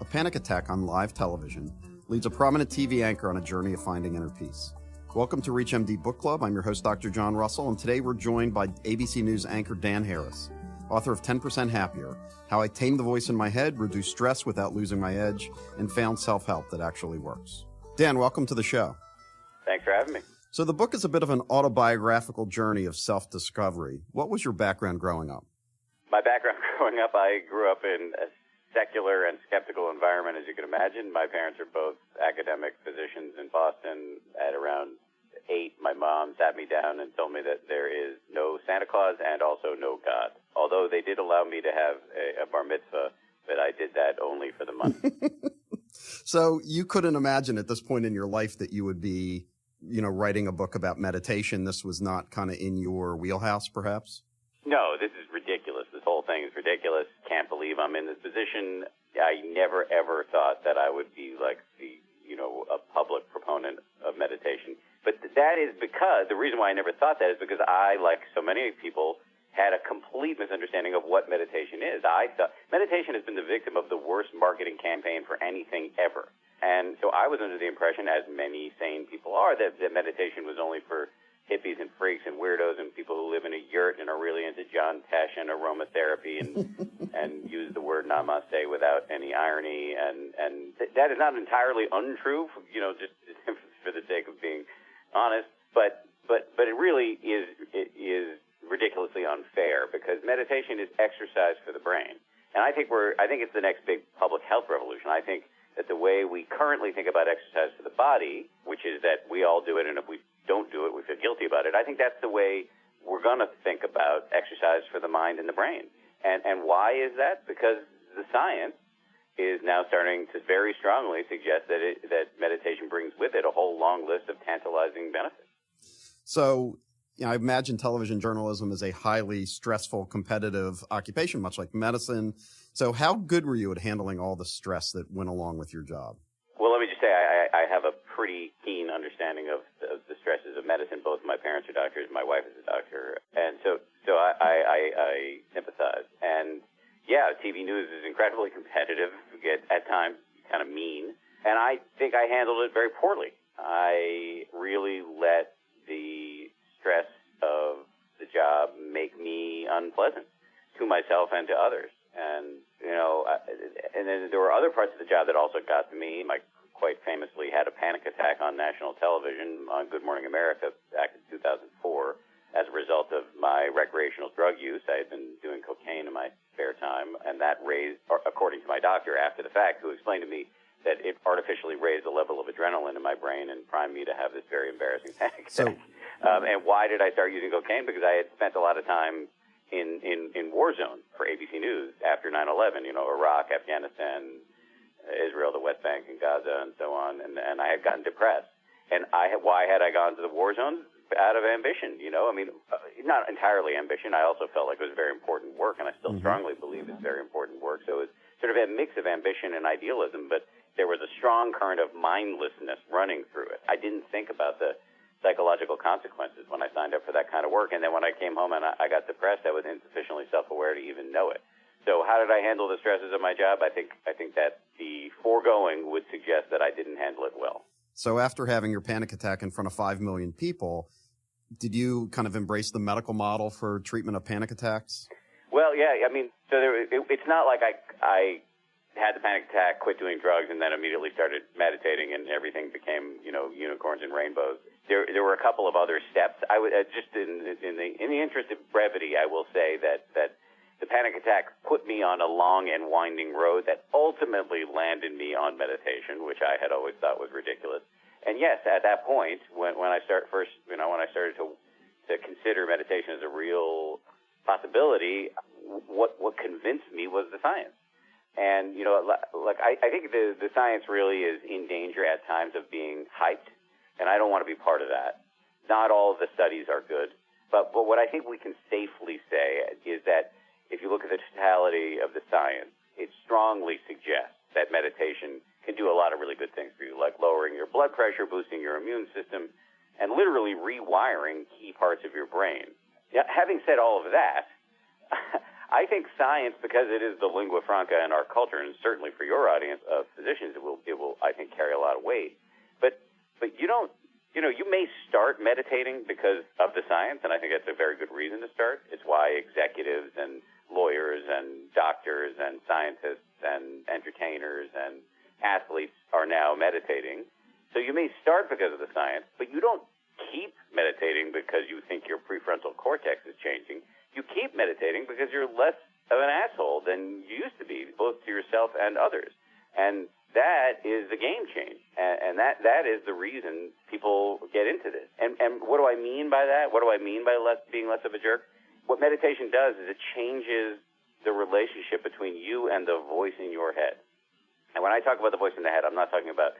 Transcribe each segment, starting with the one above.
a panic attack on live television leads a prominent TV anchor on a journey of finding inner peace. Welcome to ReachMD Book Club. I'm your host, Dr. John Russell, and today we're joined by ABC News anchor Dan Harris, author of 10% Happier, How I Tamed the Voice in My Head, Reduced Stress Without Losing My Edge, and Found Self-Help That Actually Works. Dan, welcome to the show. Thanks for having me. So the book is a bit of an autobiographical journey of self-discovery. What was your background growing up? My background growing up, I grew up in a secular and skeptical environment, as you can imagine. My parents are both academic physicians in Boston. At around 8, my mom sat me down and told me that there is no Santa Claus and also no God. Although they did allow me to have a bar mitzvah, but I did that only for the money. So you couldn't imagine at this point in your life that you would be, writing a book about meditation. This was not kind of in your wheelhouse, perhaps? No, this is ridiculous. This whole thing is ridiculous. Can't believe I'm in this position. I never, ever thought that I would be like a public proponent of meditation. But that is because, the reason why I never thought that is because I, like so many people, had a complete misunderstanding of what meditation is. I thought meditation has been the victim of the worst marketing campaign for anything ever. And so I was under the impression, as many sane people are, that meditation was only for hippies and freaks and weirdos and people who live in a yurt and are really into John Tesh and aromatherapy and use the word namaste without any irony. And that is not entirely untrue, just for the sake of being honest. But it really is ridiculously unfair because meditation is exercise for the brain. And I think it's the next big public health revolution. I think that the way we currently think about exercise for the body, which is that we all do it, and if we don't do it, we feel guilty about it. I think that's the way we're going to think about exercise for the mind and the brain. And why is that? Because the science is now starting to very strongly suggest that meditation brings with it a whole long list of tantalizing benefits. So, I imagine television journalism is a highly stressful, competitive occupation, much like medicine. So how good were you at handling all the stress that went along with your job? Well, let me just say I have a pretty keen understanding of the stresses of medicine. Both my parents are doctors. My wife is a doctor. And so I sympathize. And, yeah, TV news is incredibly competitive, at times kind of mean. And I think I handled it very poorly. I really let the stress of the job make me unpleasant to myself and to others. And, and then there were other parts of the job that also got to me. I quite famously had a panic attack on national television on Good Morning America back in 2004 as a result of my recreational drug use. I had been doing cocaine in my spare time, and that raised, according to my doctor after the fact, who explained to me that it artificially raised the level of adrenaline in my brain and primed me to have this very embarrassing panic attack. And why did I start using cocaine? Because I had spent a lot of time in war zones for ABC News after 9/11, Iraq, Afghanistan, Israel, the West Bank, and Gaza, and so on. And I had gotten depressed. And why had I gone to the war zones? Out of ambition, not entirely ambition. I also felt like it was very important work, and I still strongly believe it's very important work. So it was sort of a mix of ambition and idealism, but there was a strong current of mindlessness running through it. I didn't think about the psychological consequences when I signed up for that kind of work. And then when I came home and I got depressed, I was insufficiently self-aware to even know it. So how did I handle the stresses of my job? I think that the foregoing would suggest that I didn't handle it well. So after having your panic attack in front of 5 million people, did you kind of embrace the medical model for treatment of panic attacks? Well, yeah. It's not like I had the panic attack, quit doing drugs, and then immediately started meditating, and everything became, unicorns and rainbows. There were a couple of other steps. I would just in the interest of brevity, I will say that the panic attack put me on a long and winding road that ultimately landed me on meditation, which I had always thought was ridiculous. And yes, at that point, when I started to consider meditation as a real possibility, what convinced me was the science. And I think the science really is in danger at times of being hyped. And I don't want to be part of that. Not all of the studies are good. But what I think we can safely say is that if you look at the totality of the science, it strongly suggests that meditation can do a lot of really good things for you, like lowering your blood pressure, boosting your immune system, and literally rewiring key parts of your brain. Now, having said all of that, I think science, because it is the lingua franca in our culture, and certainly for your audience of physicians, it will, I think, carry a lot of weight. But you don't, you may start meditating because of the science, and I think that's a very good reason to start. It's why executives and lawyers and doctors and scientists and entertainers and athletes are now meditating. So you may start because of the science, but you don't keep meditating because you think your prefrontal cortex is changing. You keep meditating because you're less of an asshole than you used to be, both to yourself and others. And that is the game change. And that is the reason people get into this. And what do I mean by that? What do I mean by being less of a jerk? What meditation does is it changes the relationship between you and the voice in your head. And when I talk about the voice in the head, I'm not talking about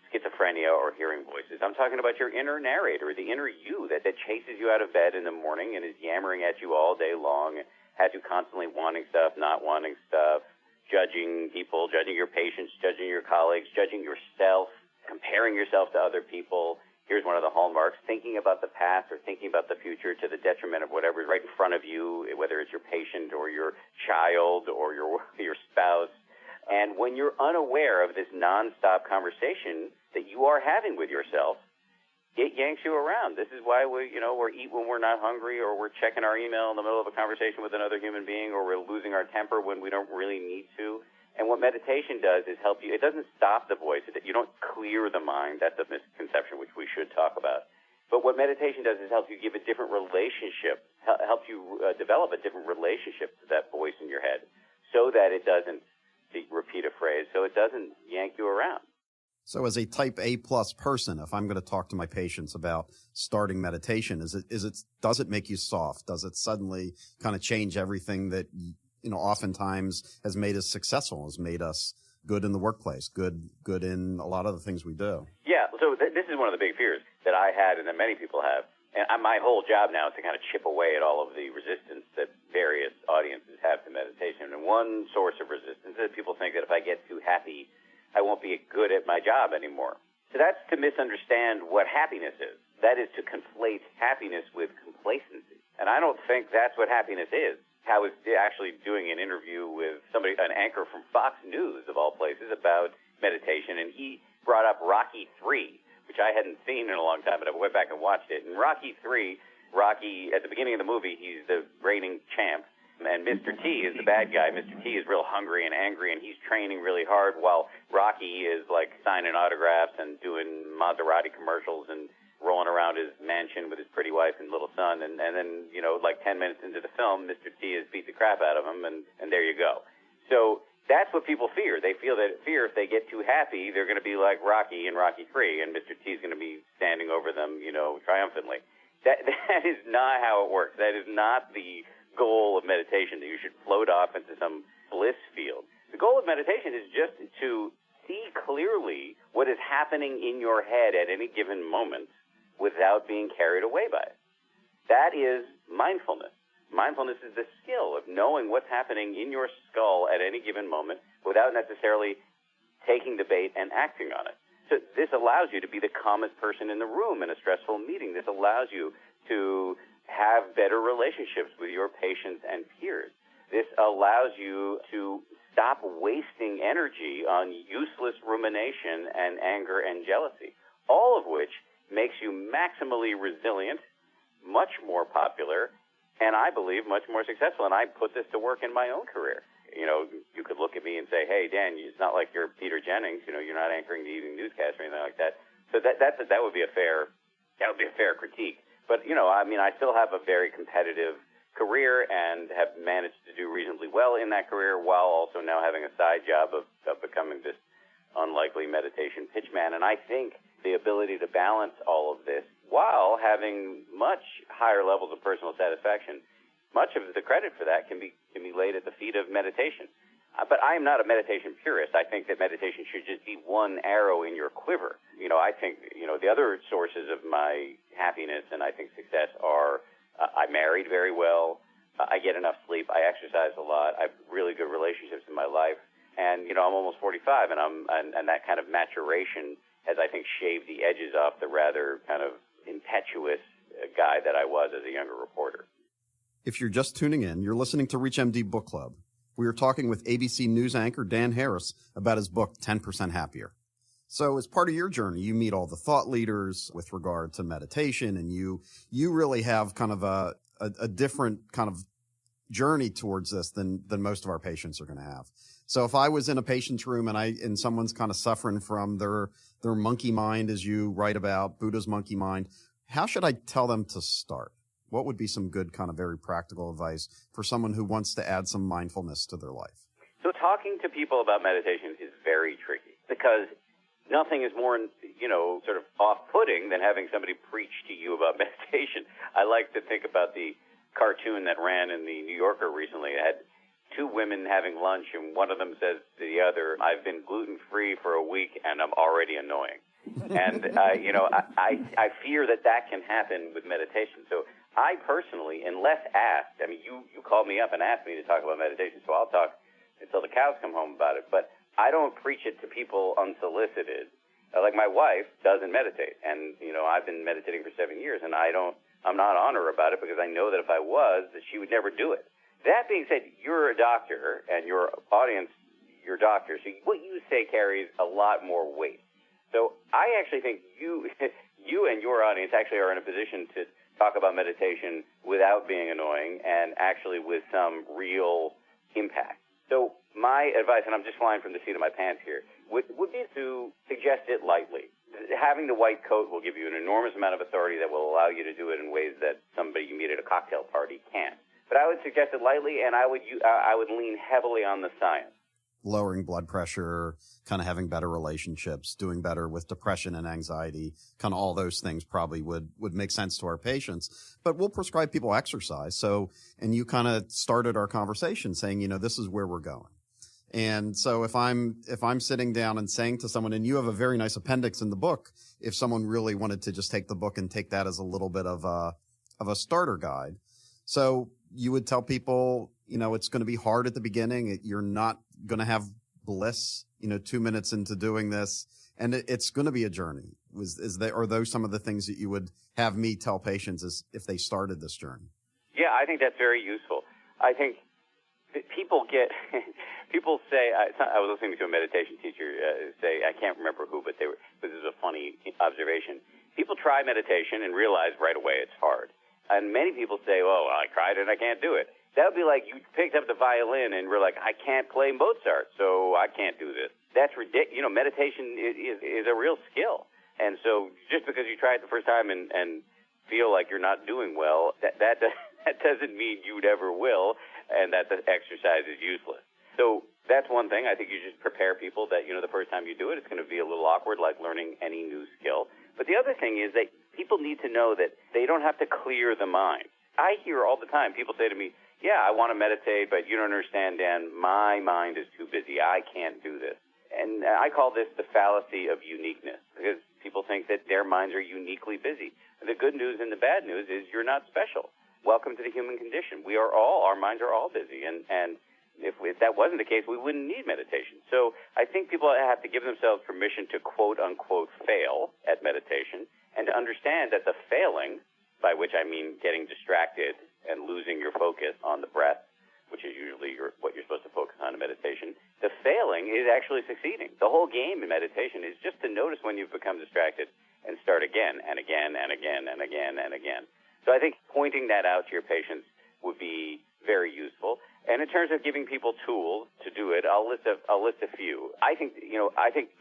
schizophrenia or hearing voices. I'm talking about your inner narrator, the inner you that chases you out of bed in the morning and is yammering at you all day long, has you constantly wanting stuff, not wanting stuff, judging people, judging your patients, judging your colleagues, judging yourself, comparing yourself to other people. Here's one of the hallmarks, thinking about the past or thinking about the future to the detriment of whatever is right in front of you, whether it's your patient or your child or your spouse. And when you're unaware of this nonstop conversation that you are having with yourself, it yanks you around. This is why we eat when we're not hungry, or we're checking our email in the middle of a conversation with another human being, or we're losing our temper when we don't really need to. And what meditation does is help you. It doesn't stop the voice. You don't clear the mind. That's a misconception, which we should talk about. But what meditation does is help you give a different relationship, help you develop a different relationship to that voice in your head, so that it doesn't, to repeat a phrase, so it doesn't yank you around. So as a type A plus person, if I'm going to talk to my patients about starting meditation, does it make you soft? Does it suddenly kind of change everything that, oftentimes has made us successful, has made us good in the workplace, good in a lot of the things we do? Yeah. So this is one of the big fears that I had and that many people have. And my whole job now is to kind of chip away at all of the resistance that various audiences have to meditation. And one source of resistance is people think that if I get too happy, I won't be good at my job anymore. So that's to misunderstand what happiness is. That is to conflate happiness with complacency. And I don't think that's what happiness is. I was actually doing an interview with an anchor from Fox News, of all places, about meditation, and he brought up Rocky III, which I hadn't seen in a long time, but I went back and watched it. And Rocky III, at the beginning of the movie, he's the reigning champ. And Mr. T is the bad guy. Mr. T is real hungry and angry, and he's training really hard, while Rocky is like signing autographs and doing Maserati commercials and rolling around his mansion with his pretty wife and little son. And then, 10 minutes into the film, Mr. T has beat the crap out of him, and there you go. So that's what people fear. They feel that if they get too happy, they're going to be like Rocky in Rocky III, and Mr. T is going to be standing over them, triumphantly. That is not how it works. That is not the goal of meditation, that you should float off into some bliss field. The goal of meditation is just to see clearly what is happening in your head at any given moment without being carried away by it. That is mindfulness. Mindfulness is the skill of knowing what's happening in your skull at any given moment without necessarily taking the bait and acting on it. So this allows you to be the calmest person in the room in a stressful meeting. This allows you to have better relationships with your patients and peers. This allows you to stop wasting energy on useless rumination and anger and jealousy, all of which makes you maximally resilient, much more popular, and I believe much more successful. And I put this to work in my own career. You could look at me and say, hey, Dan, it's not like you're Peter Jennings. You're not anchoring the evening newscast or anything like that. So that would be a fair critique. But, I still have a very competitive career and have managed to do reasonably well in that career, while also now having a side job of becoming this unlikely meditation pitchman. And I think the ability to balance all of this while having much higher levels of personal satisfaction, much of the credit for that can be laid at the feet of meditation. But I am not a meditation purist. I think that meditation should just be one arrow in your quiver. I think, the other sources of my happiness and I think success are I married very well, I get enough sleep, I exercise a lot, I have really good relationships in my life, and, I'm almost 45, and that kind of maturation has, I think, shaved the edges off the rather kind of impetuous guy that I was as a younger reporter. If you're just tuning in, you're listening to ReachMD Book Club. We are talking with ABC News anchor Dan Harris about his book, 10% Happier. So as part of your journey, you meet all the thought leaders with regard to meditation, and you really have kind of a different kind of journey towards this than most of our patients are going to have. So if I was in a patient's room and someone's kind of suffering from their monkey mind, as you write about, Buddha's monkey mind, how should I tell them to start? What would be some good kind of very practical advice for someone who wants to add some mindfulness to their life? So talking to people about meditation is very tricky because nothing is more, sort of off-putting than having somebody preach to you about meditation. I like to think about the cartoon that ran in the New Yorker recently. It had two women having lunch, and one of them says to the other, "I've been gluten-free for a week, and I'm already annoying." And, I fear that can happen with meditation. So I personally, unless asked, I mean, you called me up and asked me to talk about meditation, so I'll talk until the cows come home about it. But I don't preach it to people unsolicited. Like my wife doesn't meditate, and, I've been meditating for 7 years, and I'm not on her about it because I know that if I was, that she would never do it. That being said, you're a doctor, and your audience, your doctor, so what you say carries a lot more weight. So I actually think you and your audience actually are in a position to talk about meditation without being annoying and actually with some real impact. So my advice, and I'm just flying from the seat of my pants here, would be to suggest it lightly. Having the white coat will give you an enormous amount of authority that will allow you to do it in ways that somebody you meet at a cocktail party can't. But I would suggest it lightly, and I would lean heavily on the science. Lowering blood pressure, kind of having better relationships, doing better with depression and anxiety, kind of all those things probably would make sense to our patients. But we'll prescribe people exercise. So, and you kind of started our conversation saying, this is where we're going. And so if I'm sitting down and saying to someone, and you have a very nice appendix in the book, if someone really wanted to just take the book and take that as a little bit of a starter guide. So you would tell people, it's going to be hard at the beginning. You're not going to have bliss, 2 minutes into doing this, and it's going to be a journey. Are those some of the things that you would have me tell patients as if they started this journey? Yeah, I think that's very useful. I think people say, I was listening to a meditation teacher say, I can't remember who, but this is a funny observation. People try meditation and realize right away it's hard. And many people say, well, I tried it and I can't do it. That would be like you picked up the violin and were like, I can't play Mozart, so I can't do this. That's ridiculous. Meditation is a real skill. And so just because you try it the first time and feel like you're not doing well, that doesn't mean you never will, and that the exercise is useless. So that's one thing. I think you just prepare people that, the first time you do it, it's going to be a little awkward, like learning any new skill. But the other thing is that people need to know that they don't have to clear the mind. I hear all the time people say to me, yeah, I want to meditate, but you don't understand, Dan, my mind is too busy. I can't do this. And I call this the fallacy of uniqueness, because people think that their minds are uniquely busy. The good news and the bad news is you're not special. Welcome to the human condition. Our minds are all busy. And if that wasn't the case, we wouldn't need meditation. So I think people have to give themselves permission to quote-unquote fail at meditation and to understand that the failing, by which I mean getting distracted and losing your focus on the breath, which is usually what you're supposed to focus on in meditation, the failing is actually succeeding. The whole game in meditation is just to notice when you've become distracted and start again and again and again and again and again. So I think pointing that out to your patients would be very useful. And in terms of giving people tools to do it, I'll list a few. I think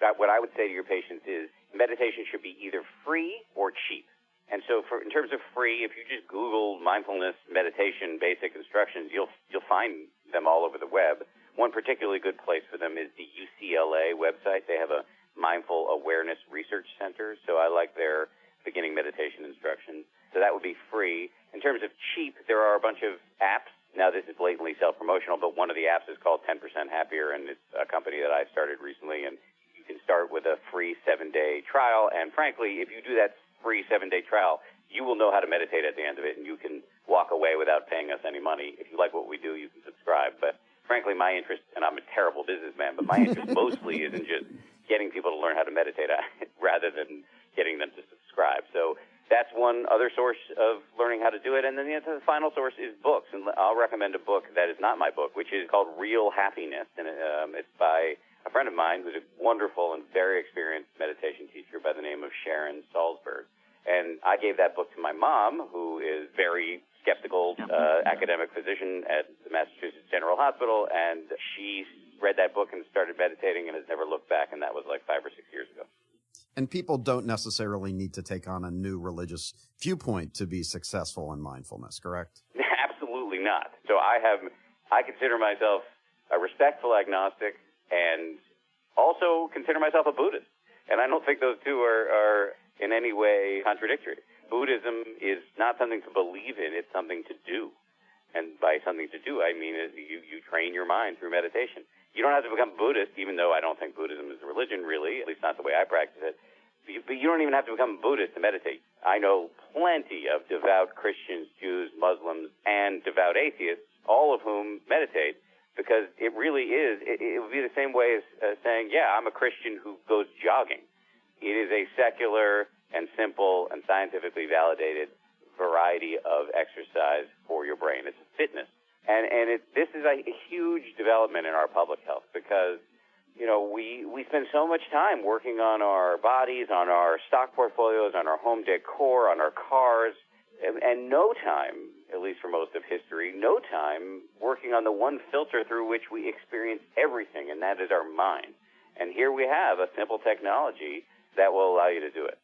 that what I would say to your patients is meditation should be either free or cheap. And so in terms of free, if you just Google mindfulness meditation basic instructions, you'll find them all over the web. One particularly good place for them is the UCLA website. They have a Mindful Awareness Research Center, so I like their beginning meditation instructions. So that would be free. In terms of cheap, there are a bunch of apps. Now, this is blatantly self-promotional, but one of the apps is called 10% Happier, and it's a company that I started recently, and you can start with a free 7-day trial. And frankly, if you do that free 7-day trial, you will know how to meditate at the end of it, and you can walk away without paying us any money. If you like what we do, you can subscribe. But frankly, my interest, and I'm a terrible businessman, but my interest mostly is in just getting people to learn how to meditate rather than getting them to subscribe. So that's one other source of learning how to do it. And then the final source is books. And I'll recommend a book that is not my book, which is called Real Happiness. And it's by a friend of mine who's a wonderful and very experienced meditation teacher by the name of Sharon Salzberg. And I gave that book to my mom, who is very skeptical academic physician at the Massachusetts General Hospital. And she read that book and started meditating and has never looked back. And that was like 5 or 6 years ago. And people don't necessarily need to take on a new religious viewpoint to be successful in mindfulness, correct? Absolutely not. So I consider myself a respectful agnostic and also consider myself a Buddhist. And I don't think those two are in any way contradictory. Buddhism is not something to believe in, it's something to do. And by something to do, I mean you train your mind through meditation. You don't have to become Buddhist, even though I don't think Buddhism is a religion, really, at least not the way I practice it. But you don't even have to become Buddhist to meditate. I know plenty of devout Christians, Jews, Muslims, and devout atheists, all of whom meditate, because it really is, it would be the same way as saying, yeah, I'm a Christian who goes jogging. It is a secular and simple and scientifically validated variety of exercise for your brain. It's fitness. And this is a huge development in our public health because, you know, we spend so much time working on our bodies, on our stock portfolios, on our home decor, on our cars, and no time, at least for most of history, no time working on the one filter through which we experience everything, and that is our mind. And here we have a simple technology that will allow you to do it.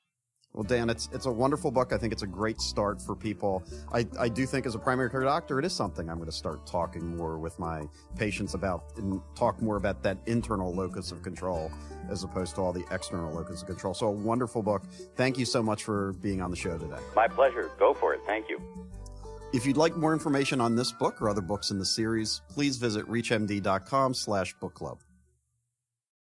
Well, Dan, it's a wonderful book. I think it's a great start for people. I do think as a primary care doctor, it is something I'm going to start talking more with my patients about and talk more about that internal locus of control as opposed to all the external locus of control. So a wonderful book. Thank you so much for being on the show today. My pleasure. Go for it. Thank you. If you'd like more information on this book or other books in the series, please visit reachmd.com/book club.